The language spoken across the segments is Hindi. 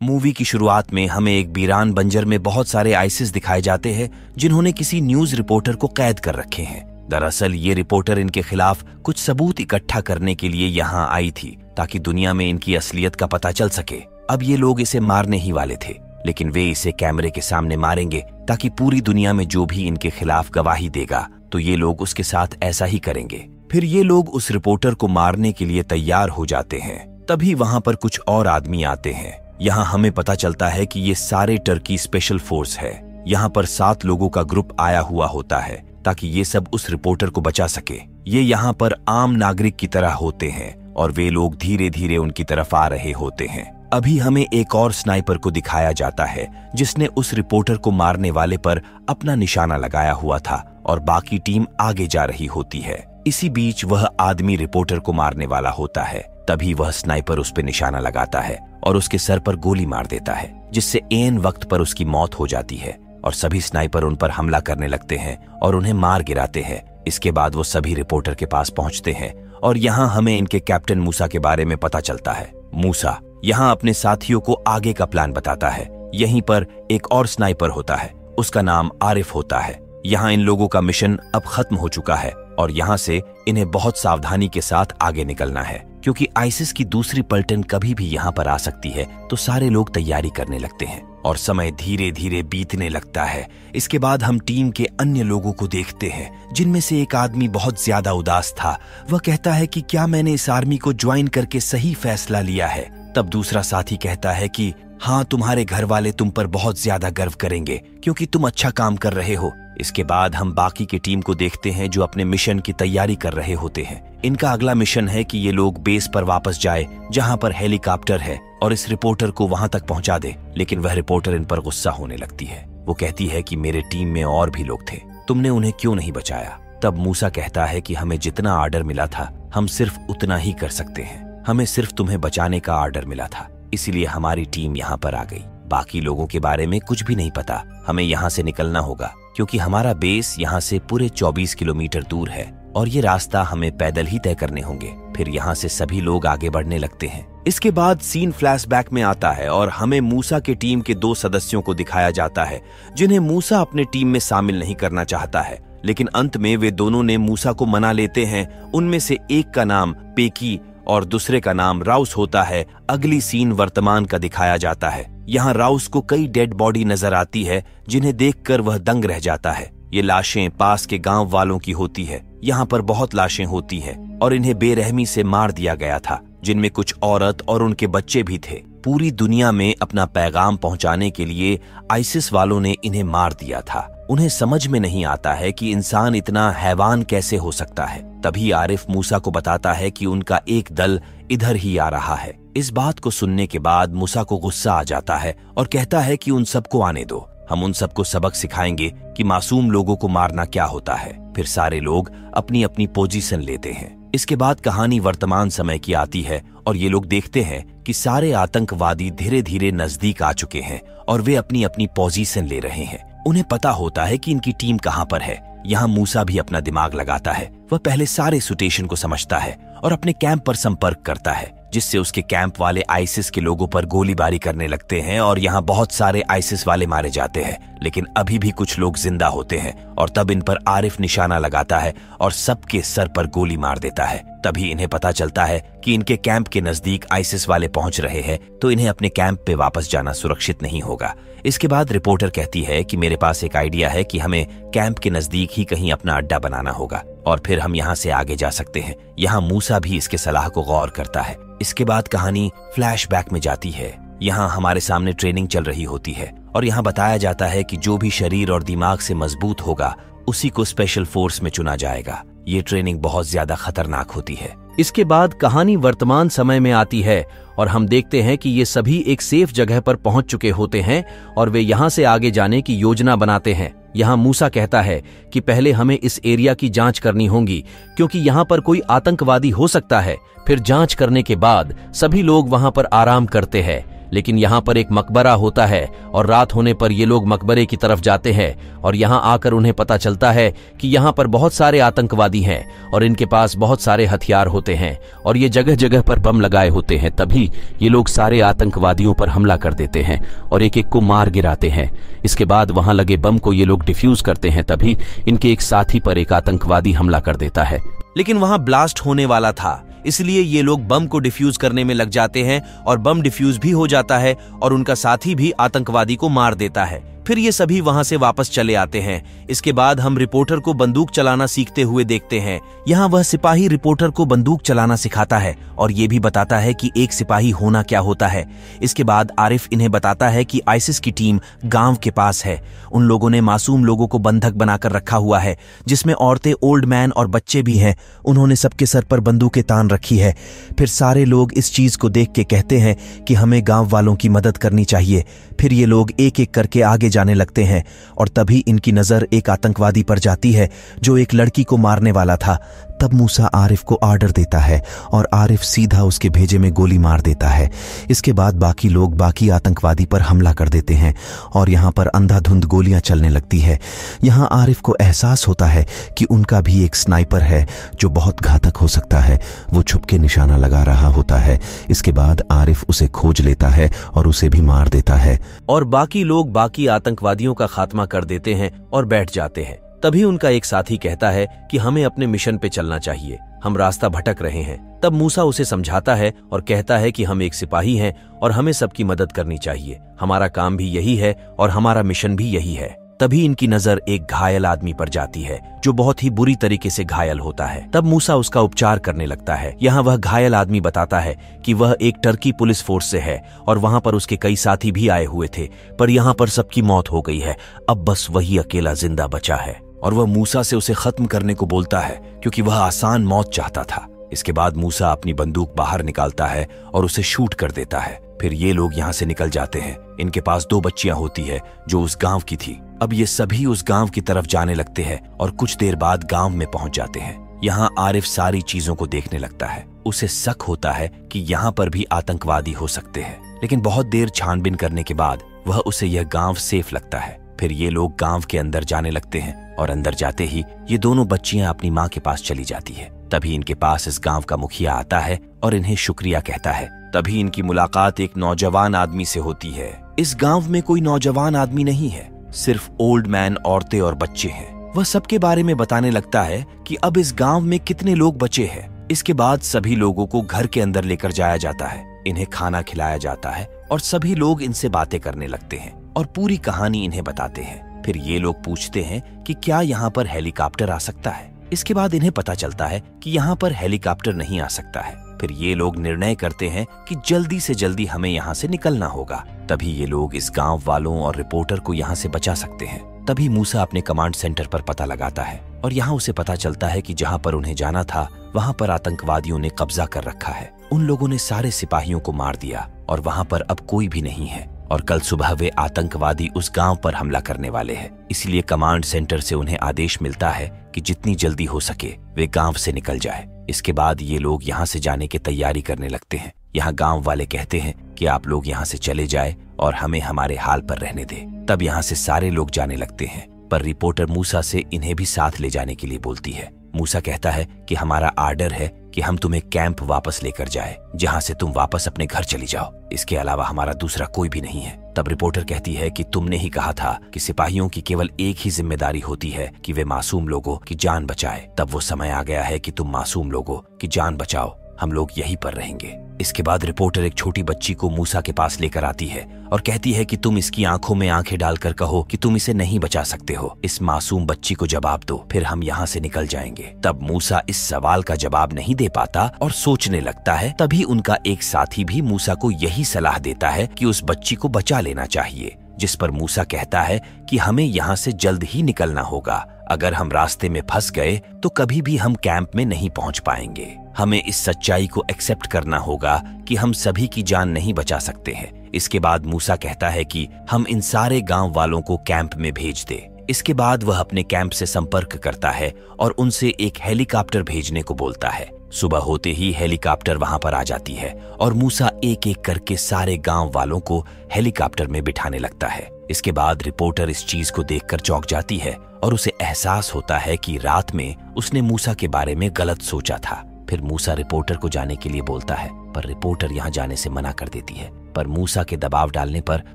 मूवी की शुरुआत में हमें एक वीरान बंजर में बहुत सारे आईसिस दिखाए जाते हैं जिन्होंने किसी न्यूज रिपोर्टर को कैद कर रखे हैं। दरअसल ये रिपोर्टर इनके खिलाफ कुछ सबूत इकट्ठा करने के लिए यहाँ आई थी ताकि दुनिया में इनकी असलियत का पता चल सके। अब ये लोग इसे मारने ही वाले थे, लेकिन वे इसे कैमरे के सामने मारेंगे ताकि पूरी दुनिया में जो भी इनके खिलाफ गवाही देगा तो ये लोग उसके साथ ऐसा ही करेंगे। फिर ये लोग उस रिपोर्टर को मारने के लिए तैयार हो जाते हैं। तभी वहां पर कुछ और आदमी आते हैं। यहाँ हमें पता चलता है कि ये सारे टर्की स्पेशल फोर्स है। यहाँ पर 7 लोगों का ग्रुप आया हुआ होता है ताकि ये सब उस रिपोर्टर को बचा सके। ये यहाँ पर आम नागरिक की तरह होते हैं और वे लोग धीरे धीरे उनकी तरफ आ रहे होते हैं। अभी हमें एक और स्नाइपर को दिखाया जाता है जिसने उस रिपोर्टर को मारने वाले पर अपना निशाना लगाया हुआ था और बाकी टीम आगे जा रही होती है। इसी बीच वह आदमी रिपोर्टर को मारने वाला होता है। तभी वह स्नाइपर उस पर निशाना लगाता है और उसके सर पर गोली मार देता है, जिससे ऐन वक्त पर उसकी मौत हो जाती है और सभी स्नाइपर उन पर हमला करने लगते हैं और उन्हें मार गिराते हैं। इसके बाद वो सभी रिपोर्टर के पास पहुंचते हैं और यहाँ हमें इनके कैप्टन मूसा के बारे में पता चलता है। मूसा यहाँ अपने साथियों को आगे का प्लान बताता है। यहीं पर एक और स्नाइपर होता है, उसका नाम आरिफ होता है। यहाँ इन लोगों का मिशन अब खत्म हो चुका है और यहाँ से इन्हें बहुत सावधानी के साथ आगे निकलना है, क्योंकि आईसिस की दूसरी पलटन कभी भी यहाँ पर आ सकती है। तो सारे लोग तैयारी करने लगते हैं और समय धीरे धीरे बीतने लगता है। इसके बाद हम टीम के अन्य लोगों को देखते हैं, जिनमें से एक आदमी बहुत ज्यादा उदास था। वह कहता है कि क्या मैंने इस आर्मी को ज्वाइन करके सही फैसला लिया है। तब दूसरा साथी कहता है कि हाँ, तुम्हारे घर वाले तुम पर बहुत ज्यादा गर्व करेंगे क्योंकि तुम अच्छा काम कर रहे हो। इसके बाद हम बाकी की टीम को देखते हैं जो अपने मिशन की तैयारी कर रहे होते हैं। इनका अगला मिशन है कि ये लोग बेस पर वापस जाए जहां पर हेलीकॉप्टर है और इस रिपोर्टर को वहां तक पहुंचा दे। लेकिन वह रिपोर्टर इन पर गुस्सा होने लगती है। वो कहती है कि मेरे टीम में और भी लोग थे, तुमने उन्हें क्यों नहीं बचाया। तब मूसा कहता है कि हमें जितना ऑर्डर मिला था हम सिर्फ उतना ही कर सकते हैं। हमें सिर्फ तुम्हें बचाने का ऑर्डर मिला था, इसीलिए हमारी टीम यहाँ पर आ गई। बाकी लोगों के बारे में कुछ भी नहीं पता। हमें यहाँ से निकलना होगा क्योंकि हमारा बेस यहाँ से पूरे 24 किलोमीटर दूर है और ये रास्ता हमें पैदल ही तय करने होंगे। फिर यहाँ से सभी लोग आगे बढ़ने लगते हैं। इसके बाद सीन फ्लैशबैक में आता है और हमें मूसा के टीम के 2 सदस्यों को दिखाया जाता है जिन्हें मूसा अपने टीम में शामिल नहीं करना चाहता है, लेकिन अंत में वे दोनों ने मूसा को मना लेते हैं। उनमें से एक का नाम पेकी और दूसरे का नाम राउस होता है। अगली सीन वर्तमान का दिखाया जाता है। यहाँ राउस को कई डेड बॉडी नजर आती है जिन्हें देखकर वह दंग रह जाता है। ये लाशें पास के गांव वालों की होती है। यहाँ पर बहुत लाशें होती हैं और इन्हें बेरहमी से मार दिया गया था, जिनमें कुछ औरत और उनके बच्चे भी थे। पूरी दुनिया में अपना पैगाम पहुंचाने के लिए आईसिस वालों ने इन्हें मार दिया था। उन्हें समझ में नहीं आता है कि इंसान इतना हैवान कैसे हो सकता है। तभी आरिफ मूसा को बताता है कि उनका एक दल इधर ही आ रहा है। इस बात को सुनने के बाद मूसा को गुस्सा आ जाता है और कहता है कि उन सबको आने दो, हम उन सबको सबक सिखाएंगे कि मासूम लोगों को मारना क्या होता है। फिर सारे लोग अपनी अपनी पोजीशन लेते हैं। इसके बाद कहानी वर्तमान समय की आती है और ये लोग देखते हैं कि सारे आतंकवादी धीरे धीरे नजदीक आ चुके हैं और वे अपनी अपनी पोजीशन ले रहे हैं। उन्हें पता होता है कि इनकी टीम कहां पर है। यहाँ मूसा भी अपना दिमाग लगाता है। वह पहले सारे सिचुएशन को समझता है और अपने कैंप पर संपर्क करता है, जिससे उसके कैंप वाले आईसिस के लोगों पर गोलीबारी करने लगते हैं और यहाँ बहुत सारे आईसिस वाले मारे जाते हैं। लेकिन अभी भी कुछ लोग जिंदा होते हैं और तब इन पर आरिफ निशाना लगाता है और सबके सर पर गोली मार देता है। तभी इन्हें पता चलता है कि इनके कैंप के नजदीक आईसिस वाले पहुंच रहे हैं, तो इन्हें अपने कैंप पे वापस जाना सुरक्षित नहीं होगा। इसके बाद रिपोर्टर कहती है कि मेरे पास एक आइडिया है कि हमें कैंप के नजदीक ही कहीं अपना अड्डा बनाना होगा और फिर हम यहाँ से आगे जा सकते हैं। यहाँ मूसा भी इसके सलाह को गौर करता है। इसके बाद कहानी फ्लैशबैक में जाती है। यहाँ हमारे सामने ट्रेनिंग चल रही होती है और यहाँ बताया जाता है कि जो भी शरीर और दिमाग से मजबूत होगा उसी को स्पेशल फोर्स में चुना जाएगा। ये ट्रेनिंग बहुत ज्यादा खतरनाक होती है। इसके बाद कहानी वर्तमान समय में आती है और हम देखते हैं कि ये सभी एक सेफ जगह पर पहुंच चुके होते हैं और वे यहाँ से आगे जाने की योजना बनाते हैं। यहाँ मूसा कहता है कि पहले हमें इस एरिया की जांच करनी होगी क्योंकि यहाँ पर कोई आतंकवादी हो सकता है। फिर जांच करने के बाद सभी लोग वहाँ पर आराम करते हैं। लेकिन यहाँ पर एक मकबरा होता है और रात होने पर ये लोग मकबरे की तरफ जाते हैं और यहाँ आकर उन्हें पता चलता है कि यहाँ पर बहुत सारे आतंकवादी हैं और इनके पास बहुत सारे हथियार होते हैं और ये जगह जगह पर बम लगाए होते हैं। तभी ये लोग सारे आतंकवादियों पर हमला कर देते हैं और एक एक को मार गिराते हैं। इसके बाद वहां लगे बम को ये लोग डिफ्यूज करते हैं। तभी इनके एक साथी पर एक आतंकवादी हमला कर देता है, लेकिन वहां ब्लास्ट होने वाला था, इसलिए ये लोग बम को डिफ्यूज करने में लग जाते हैं और बम डिफ्यूज भी हो जाता है और उनका साथी भी आतंकवादी को मार देता है। फिर ये सभी वहां से वापस चले आते हैं। इसके बाद हम रिपोर्टर को बंदूक चलाना सीखते हुए देखते हैं। यहाँ वह सिपाही रिपोर्टर को बंदूक चलाना सिखाता है और ये भी बताता है कि एक सिपाही होना क्या होता है। इसके बाद आरिफ इन्हें बताता है कि आईसिस की टीम गांव के पास है। उन लोगों ने मासूम लोगों को बंधक बनाकर रखा हुआ है, जिसमें औरतें, ओल्ड मैन और बच्चे भी हैं। उन्होंने सबके सर पर बंदूकें तान रखी है। फिर सारे लोग इस चीज को देख के कहते हैं कि हमें गांव वालों की मदद करनी चाहिए। फिर ये लोग एक एक करके आगे जाने लगते हैं और तभी इनकी नजर एक आतंकवादी पर जाती है जो एक लड़की को मारने वाला था। तब मूसा आरिफ को ऑर्डर देता है और आरिफ सीधा उसके भेजे में गोली मार देता है। इसके बाद बाकी लोग बाकी आतंकवादी पर हमला कर देते हैं और यहाँ पर अंधाधुंध गोलियां चलने लगती है। यहाँ आरिफ को एहसास होता है कि उनका भी एक स्नाइपर है जो बहुत घातक हो सकता है। वो छुप के निशाना लगा रहा होता है। इसके बाद आरिफ उसे खोज लेता है और उसे भी मार देता है और बाकी लोग बाकी आतंकवादियों का खात्मा कर देते हैं और बैठ जाते हैं। तभी उनका एक साथी कहता है कि हमें अपने मिशन पे चलना चाहिए, हम रास्ता भटक रहे हैं। तब मूसा उसे समझाता है और कहता है कि हम एक सिपाही हैं और हमें सबकी मदद करनी चाहिए। हमारा काम भी यही है और हमारा मिशन भी यही है। तभी इनकी नजर एक घायल आदमी पर जाती है जो बहुत ही बुरी तरीके से घायल होता है। तब मूसा उसका उपचार करने लगता है। यहाँ वह घायल आदमी बताता है कि वह एक टर्की पुलिस फोर्स से है और वहां पर उसके कई साथी भी आए हुए थे, पर यहाँ पर सबकी मौत हो गई है। अब बस वही अकेला जिंदा बचा है और वह मूसा से उसे खत्म करने को बोलता है क्योंकि वह आसान मौत चाहता था। इसके बाद मूसा अपनी बंदूक बाहर निकालता है और उसे शूट कर देता है। फिर ये लोग यहाँ से निकल जाते हैं। इनके पास 2 बच्चियां होती है जो उस गांव की थी। अब ये सभी उस गांव की तरफ जाने लगते हैं और कुछ देर बाद गांव में पहुंच जाते हैं। यहाँ आरिफ सारी चीजों को देखने लगता है। उसे शक होता है कि यहाँ पर भी आतंकवादी हो सकते हैं, लेकिन बहुत देर छानबीन करने के बाद वह उसे यह गांव सेफ लगता है। फिर ये लोग गांव के अंदर जाने लगते हैं और अंदर जाते ही ये दोनों बच्चियां अपनी माँ के पास चली जाती है। तभी इनके पास इस गांव का मुखिया आता है और इन्हें शुक्रिया कहता है। तभी इनकी मुलाकात एक नौजवान आदमी से होती है। इस गांव में कोई नौजवान आदमी नहीं है, सिर्फ ओल्ड मैन, औरतें और बच्चे हैं। वह सबके बारे में बताने लगता है कि अब इस गांव में कितने लोग बचे हैं। इसके बाद सभी लोगों को घर के अंदर लेकर जाया जाता है। इन्हें खाना खिलाया जाता है और सभी लोग इनसे बातें करने लगते हैं और पूरी कहानी इन्हें बताते हैं। फिर ये लोग पूछते हैं कि क्या यहाँ पर हेलीकॉप्टर आ सकता है। इसके बाद इन्हें पता चलता है कि यहाँ पर हेलीकॉप्टर नहीं आ सकता है। फिर ये लोग निर्णय करते हैं कि जल्दी से जल्दी हमें यहाँ से निकलना होगा। तभी ये लोग इस गांव वालों और रिपोर्टर को यहाँ से बचा सकते हैं। तभी मूसा अपने कमांड सेंटर पर पता लगाता है और यहाँ उसे पता चलता है कि जहाँ पर उन्हें जाना था वहाँ पर आतंकवादियों ने कब्जा कर रखा है। उन लोगों ने सारे सिपाहियों को मार दिया और वहाँ पर अब कोई भी नहीं है और कल सुबह वे आतंकवादी उस गांव पर हमला करने वाले हैं। इसलिए कमांड सेंटर से उन्हें आदेश मिलता है कि जितनी जल्दी हो सके वे गांव से निकल जाए। इसके बाद ये लोग यहाँ से जाने की तैयारी करने लगते हैं। यहाँ गांव वाले कहते हैं कि आप लोग यहाँ से चले जाए और हमें हमारे हाल पर रहने दे। तब यहाँ से सारे लोग जाने लगते हैं, पर रिपोर्टर मूसा से इन्हें भी साथ ले जाने के लिए बोलती है। मूसा कहता है कि हमारा आर्डर है कि हम तुम्हें कैंप वापस लेकर जाए, जहां से तुम वापस अपने घर चली जाओ। इसके अलावा हमारा दूसरा कोई भी नहीं है। तब रिपोर्टर कहती है कि तुमने ही कहा था कि सिपाहियों की केवल एक ही जिम्मेदारी होती है कि वे मासूम लोगों की जान बचाए। तब वो समय आ गया है कि तुम मासूम लोगों की जान बचाओ, हम लोग यहीं पर रहेंगे। इसके बाद रिपोर्टर एक छोटी बच्ची को मूसा के पास लेकर आती है और कहती है कि तुम इसकी आंखों में आंखें डालकर कहो कि तुम इसे नहीं बचा सकते हो। इस मासूम बच्ची को जवाब दो, फिर हम यहाँ से निकल जाएंगे। तब मूसा इस सवाल का जवाब नहीं दे पाता और सोचने लगता है। तभी उनका एक साथी भी मूसा को यही सलाह देता है कि उस बच्ची को बचा लेना चाहिए, जिस पर मूसा कहता है कि हमें यहाँ से जल्द ही निकलना होगा। अगर हम रास्ते में फंस गए तो कभी भी हम कैंप में नहीं पहुंच पाएंगे। हमें इस सच्चाई को एक्सेप्ट करना होगा कि हम सभी की जान नहीं बचा सकते हैं। इसके बाद मूसा कहता है कि हम इन सारे गांव वालों को कैंप में भेज दे। इसके बाद वह अपने कैंप से संपर्क करता है और उनसे एक हेलीकॉप्टर भेजने को बोलता है। सुबह होते ही हेलीकॉप्टर वहां पर आ जाती है और मूसा एक एक करके सारे गांव वालों को हेलीकॉप्टर में बिठाने लगता है। इसके बाद रिपोर्टर इस चीज को देखकर चौंक जाती है और उसे एहसास होता है कि रात में उसने मूसा के बारे में गलत सोचा था। फिर मूसा रिपोर्टर को जाने के लिए बोलता है, पर रिपोर्टर यहाँ जाने से मना कर देती है। पर मूसा के दबाव डालने पर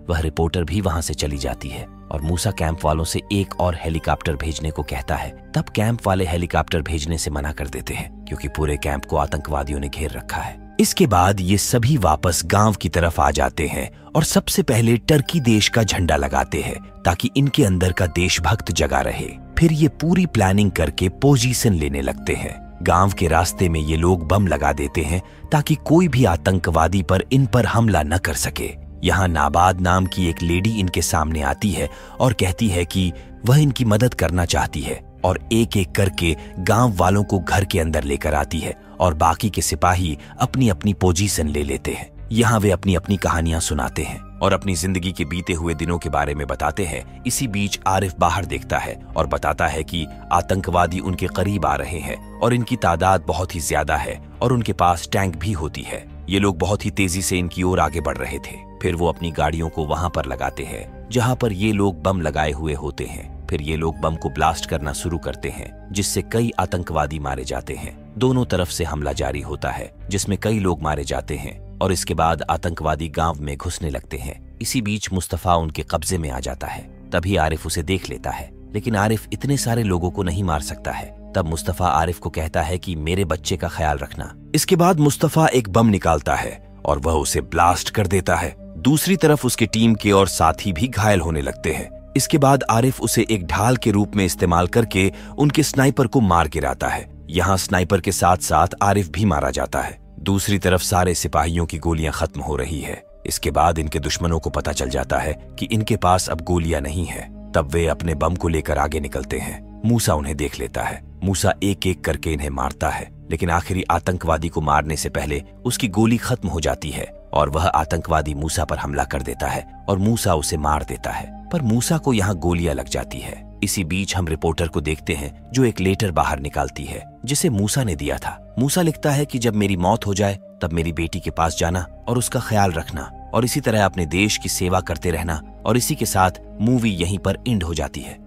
वह रिपोर्टर भी वहां से चली जाती है और मूसा कैंप वालों से एक और हेलीकॉप्टर भेजने को कहता है। तब कैंप वाले हेलीकॉप्टर भेजने से मना कर देते हैं क्योंकि पूरे कैंप को आतंकवादियों ने घेर रखा है। इसके बाद ये सभी वापस गांव की तरफ आ जाते हैं और सबसे पहले टर्की देश का झंडा लगाते हैं ताकि इनके अंदर का देशभक्त जगा रहे। फिर ये पूरी प्लानिंग करके पोजीशन लेने लगते हैं। गांव के रास्ते में ये लोग बम लगा देते हैं ताकि कोई भी आतंकवादी पर इन पर हमला न कर सके। यहाँ नाबाद नाम की एक लेडी इनके सामने आती है और कहती है कि वह इनकी मदद करना चाहती है और एक एक करके गांव वालों को घर के अंदर लेकर आती है और बाकी के सिपाही अपनी अपनी पोजीशन ले लेते हैं। यहाँ वे अपनी अपनी कहानियां सुनाते हैं और अपनी जिंदगी के बीते हुए दिनों के बारे में बताते हैं। इसी बीच आरिफ बाहर देखता है और बताता है कि आतंकवादी उनके करीब आ रहे हैं और इनकी तादाद बहुत ही ज्यादा है और उनके पास टैंक भी होती है। ये लोग बहुत ही तेजी से इनकी ओर आगे बढ़ रहे थे। फिर वो अपनी गाड़ियों को वहां पर लगाते हैं जहां पर ये लोग बम लगाए हुए होते हैं। फिर ये लोग बम को ब्लास्ट करना शुरू करते हैं जिससे कई आतंकवादी मारे जाते हैं। दोनों तरफ से हमला जारी होता है जिसमें कई लोग मारे जाते हैं और इसके बाद आतंकवादी गांव में घुसने लगते हैं। इसी बीच मुस्तफा उनके कब्जे में आ जाता है। तभी आरिफ उसे देख लेता है, लेकिन आरिफ इतने सारे लोगों को नहीं मार सकता है। तब मुस्तफा आरिफ को कहता है कि मेरे बच्चे का ख्याल रखना। इसके बाद मुस्तफा एक बम निकालता है और वह उसे ब्लास्ट कर देता है। दूसरी तरफ उसकी टीम के और साथी भी घायल होने लगते हैं। इसके बाद आरिफ उसे एक ढाल के रूप में इस्तेमाल करके उनके स्नाइपर को मार गिराता है। यहाँ स्नाइपर के साथ साथ आरिफ भी मारा जाता है। दूसरी तरफ सारे सिपाहियों की गोलियां खत्म हो रही है। इसके बाद इनके दुश्मनों को पता चल जाता है कि इनके पास अब गोलियां नहीं है। तब वे अपने बम को लेकर आगे निकलते हैं। मूसा उन्हें देख लेता है। मूसा एक एक करके इन्हें मारता है, लेकिन आखिरी आतंकवादी को मारने से पहले उसकी गोली खत्म हो जाती है और वह आतंकवादी मूसा पर हमला कर देता है और मूसा उसे मार देता है। पर मूसा को यहाँ गोलियां लग जाती है। इसी बीच हम रिपोर्टर को देखते हैं जो एक लेटर बाहर निकालती है जिसे मूसा ने दिया था। मूसा लिखता है कि जब मेरी मौत हो जाए तब मेरी बेटी के पास जाना और उसका ख्याल रखना और इसी तरह अपने देश की सेवा करते रहना। और इसी के साथ मूवी यहीं पर एंड हो जाती है।